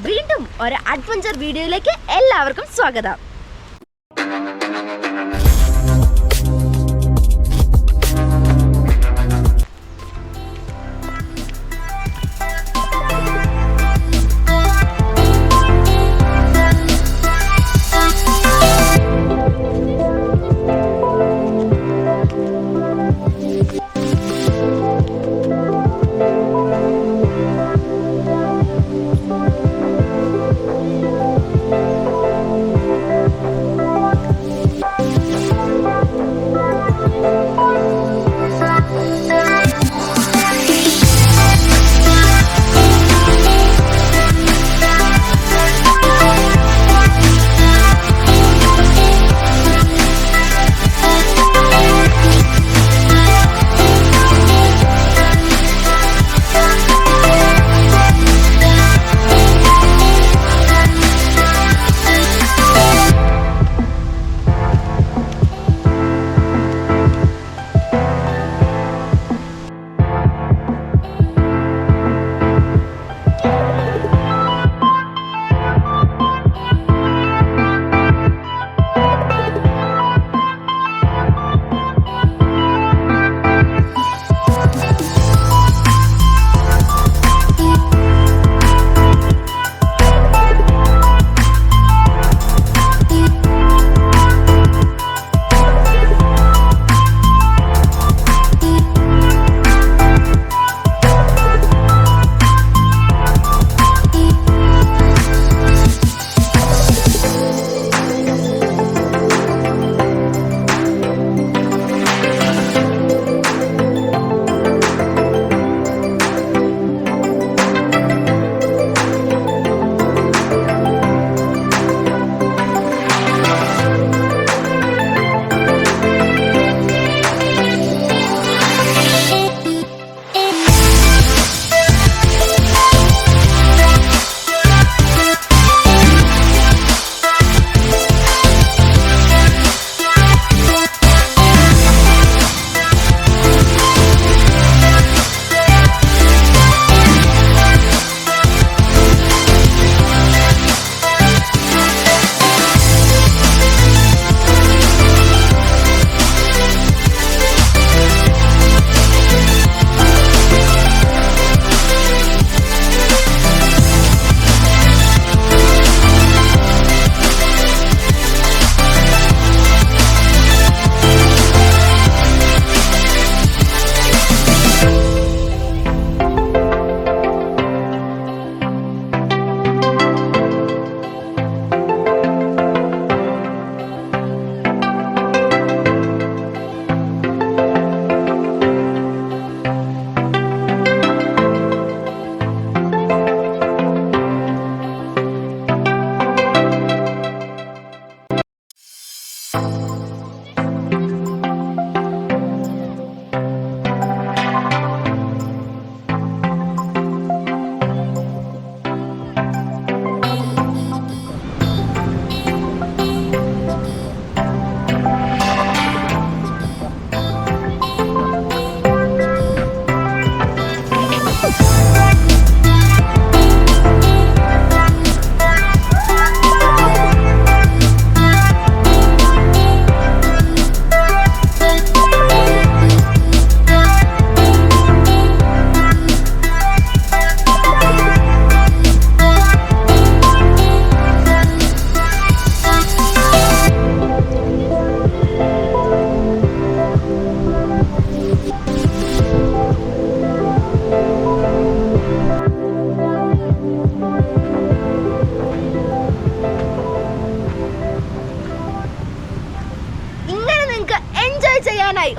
വീണ്ടും ഒരു അഡ്വഞ്ചർ വീഡിയോയിലേക്ക് എല്ലാവർക്കും സ്വാഗതം.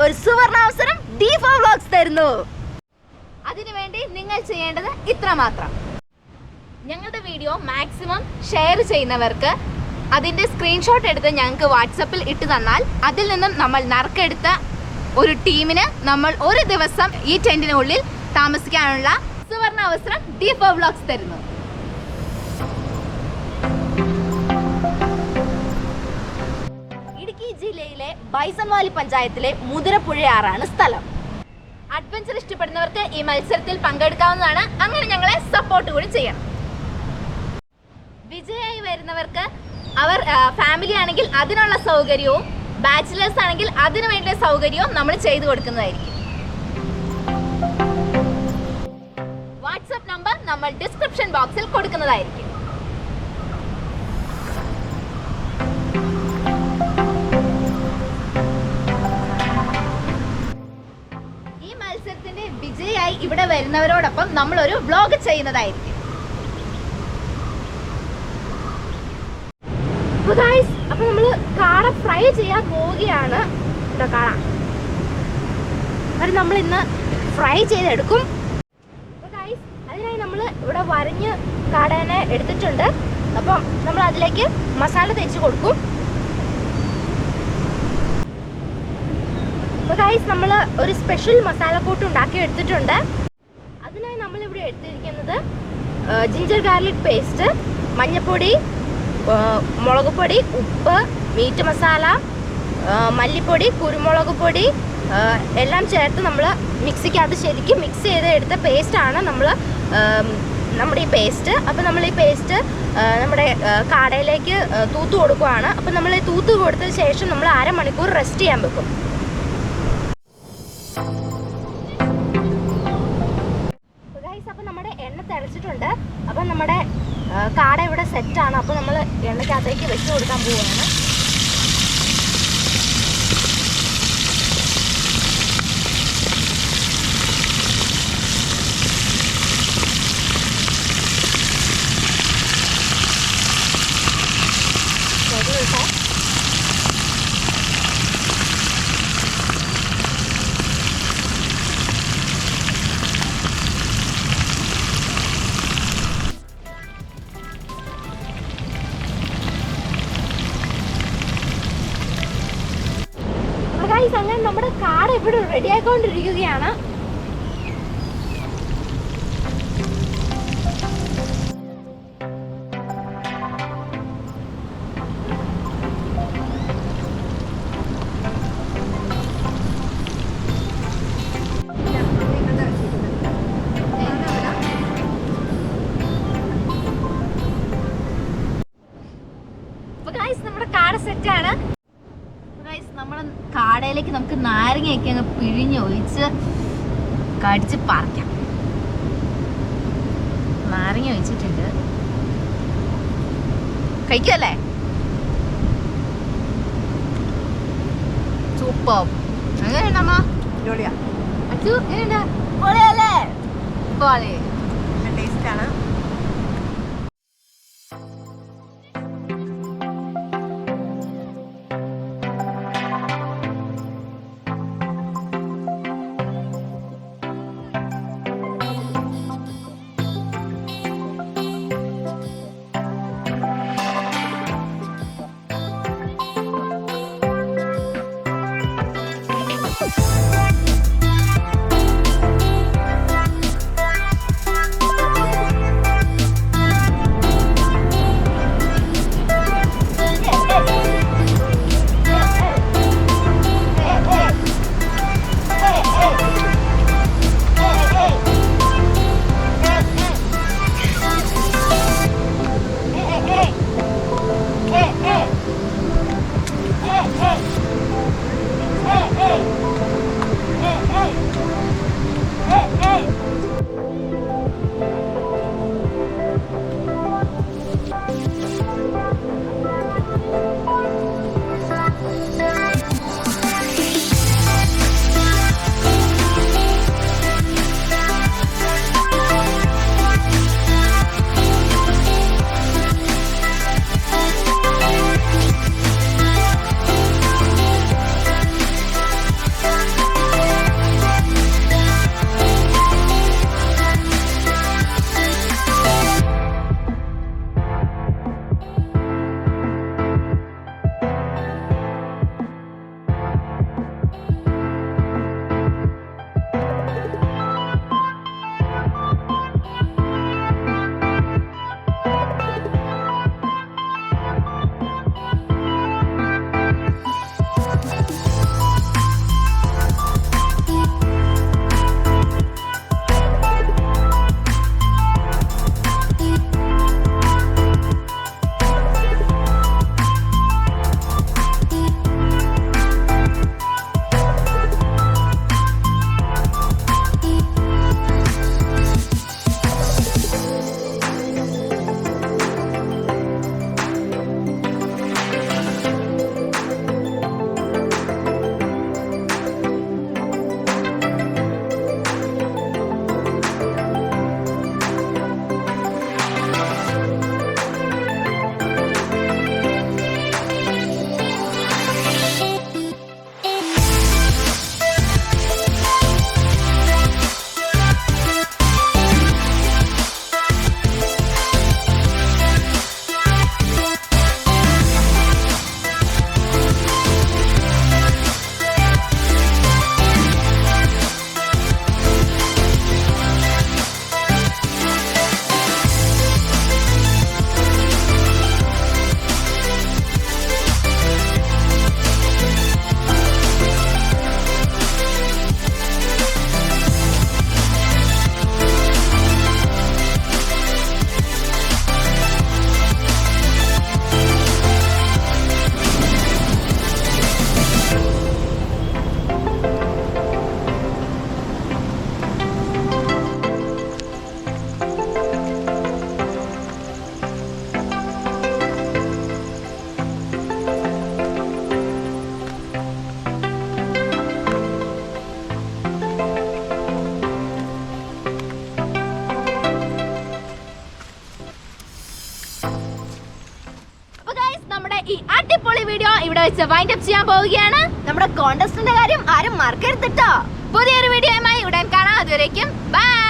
ഒരു സുവർണാവസരം D4 വ്ലോഗ്സ് തരുന്നു. അതിനുവേണ്ടി നിങ്ങൾ ചെയ്യേണ്ടത് ഇത്രമാത്രം. ഞങ്ങളുടെ വീഡിയോ മാക്സിമം ഷെയർ ചെയ്യുന്നവർക്ക് അതിൻ്റെ സ്ക്രീൻഷോട്ട് എടുത്ത് ഞങ്ങൾക്ക് വാട്സപ്പിൽ ഇട്ട് തന്നാൽ അതിൽ നിന്നും നമ്മൾ നറുക്കെടുത്ത ഒരു ടീമിന് നമ്മൾ ഒരു ദിവസം ഈ ടെന്റിനുള്ളിൽ താമസിക്കാനുള്ള സുവർണ അവസരം D4 വ്ലോഗ്സ് തരുന്നു. ഇടുക്കി ജില്ലയിലെ ബൈസൺവാലി പഞ്ചായത്തിലെ മുതിരപ്പുഴയാറാണ് സ്ഥലം. അഡ്വഞ്ചർ ഇഷ്ടപ്പെടുന്നവർക്ക് ഈ മത്സരത്തിൽ പങ്കെടുക്കാവുന്നതാണ്. അങ്ങനെ ഞങ്ങളെ സപ്പോർട്ട് കൂടി ചെയ്യണം. വിജയായി വരുന്നവർക്ക് അവർ ഫാമിലി ആണെങ്കിൽ അതിനുള്ള സൗകര്യവും ബാച്ചിലേഴ്സ് ആണെങ്കിൽ അതിനു വേണ്ട സൗകര്യവും നമ്മൾ ചെയ്തു കൊടുക്കുന്നതായിരിക്കും. വാട്സ്ആപ്പ് നമ്പർ നമ്മൾ ഡിസ്ക്രിപ്ഷൻ ബോക്സിൽ കൊടുക്കുന്നതായിരിക്കും. ഈ മത്സരത്തിന്റെ വിജയായി ഇവിടെ വരുന്നവരോടൊപ്പം നമ്മളൊരു വ്ലോഗ് ചെയ്യുന്നതായിരിക്കും. അപ്പൊ നമ്മള് കാട ഫ്രൈ ചെയ്യാൻ പോവുകയാണ്. കാട അത് നമ്മൾ ഇന്ന് ഫ്രൈ ചെയ്തെടുക്കും. അതിനായി നമ്മൾ ഇവിടെ വരഞ്ഞ് കാടനെ എടുത്തിട്ടുണ്ട്. അപ്പം നമ്മൾ അതിലേക്ക് മസാല തേച്ച് കൊടുക്കും. നമ്മൾ ഒരു സ്പെഷ്യൽ മസാലക്കൂട്ട് ഉണ്ടാക്കി എടുത്തിട്ടുണ്ട്. അതിനായി നമ്മളിവിടെ എടുത്തിരിക്കുന്നത് ജിഞ്ചർ ഗാർലിക് പേസ്റ്റ്, മഞ്ഞൾപ്പൊടി, മുളക് പൊടി, ഉപ്പ്, മീറ്റ് മസാല, മല്ലിപ്പൊടി, കുരുമുളക് പൊടി എല്ലാം ചേർത്ത് നമ്മൾ മിക്സിക്കകത്ത് ശരിക്കും മിക്സ് ചെയ്ത് എടുത്ത പേസ്റ്റാണ് നമ്മുടെ ഈ പേസ്റ്റ്. അപ്പോൾ നമ്മൾ ഈ പേസ്റ്റ് നമ്മുടെ കാടയിലേക്ക് തൂത്ത് കൊടുക്കുകയാണ്. അപ്പോൾ നമ്മൾ ഈ തൂത്ത് കൊടുത്തതിന് ശേഷം നമ്മൾ അരമണിക്കൂർ റെസ്റ്റ് ചെയ്യാൻ വെക്കും. അപ്പോൾ നമ്മുടെ എണ്ണ തിളച്ചിട്ടുണ്ട്. അപ്പം നമ്മുടെ കാട ഇവിടെ സെറ്റാണ്. അപ്പോൾ നമ്മൾ എണ്ണയ്ക്കകത്തേക്ക് വെച്ച് കൊടുക്കാൻ പോവുകയാണ്. അങ്ങനെ നമ്മുടെ കാട ഇവിടെ റെഡി ആയിക്കൊണ്ടിരിക്കുകയാണ്. നമ്മുടെ കാട സെറ്റാണ്. നമ്മൾ കാടയിലേക്ക് നമുക്ക് നാരങ്ങയൊക്കെ അങ്ങ് പിഴിഞ്ഞൊഴിച്ച് കടിച്ച് പറിക്കാം. നാരങ്ങ ഒഴിച്ചിട്ടുണ്ട്. കഴിക്കല്ലേ? സൂപ്പർ. എങ്ങനെയുണ്ടമ്മ? അച്ചു എങ്ങനെയുണ്ട്? പൊളിയല്ലേ? പൊളി. ടേസ്റ്റാണ്. ഈ അടിപൊളി വീഡിയോ ഇവിടെ വെച്ച് വൈൻഡ് അപ്പ് ചെയ്യാൻ പോവുകയാണ്. നമ്മുടെ കോൺടെസ്റ്റിന്റെ കാര്യം ആരും മറക്കരുത് ട്ടോ. പുതിയൊരു വീഡിയോയുമായി ഉടൻ കാണാം. അതുവരേക്കും ബൈ.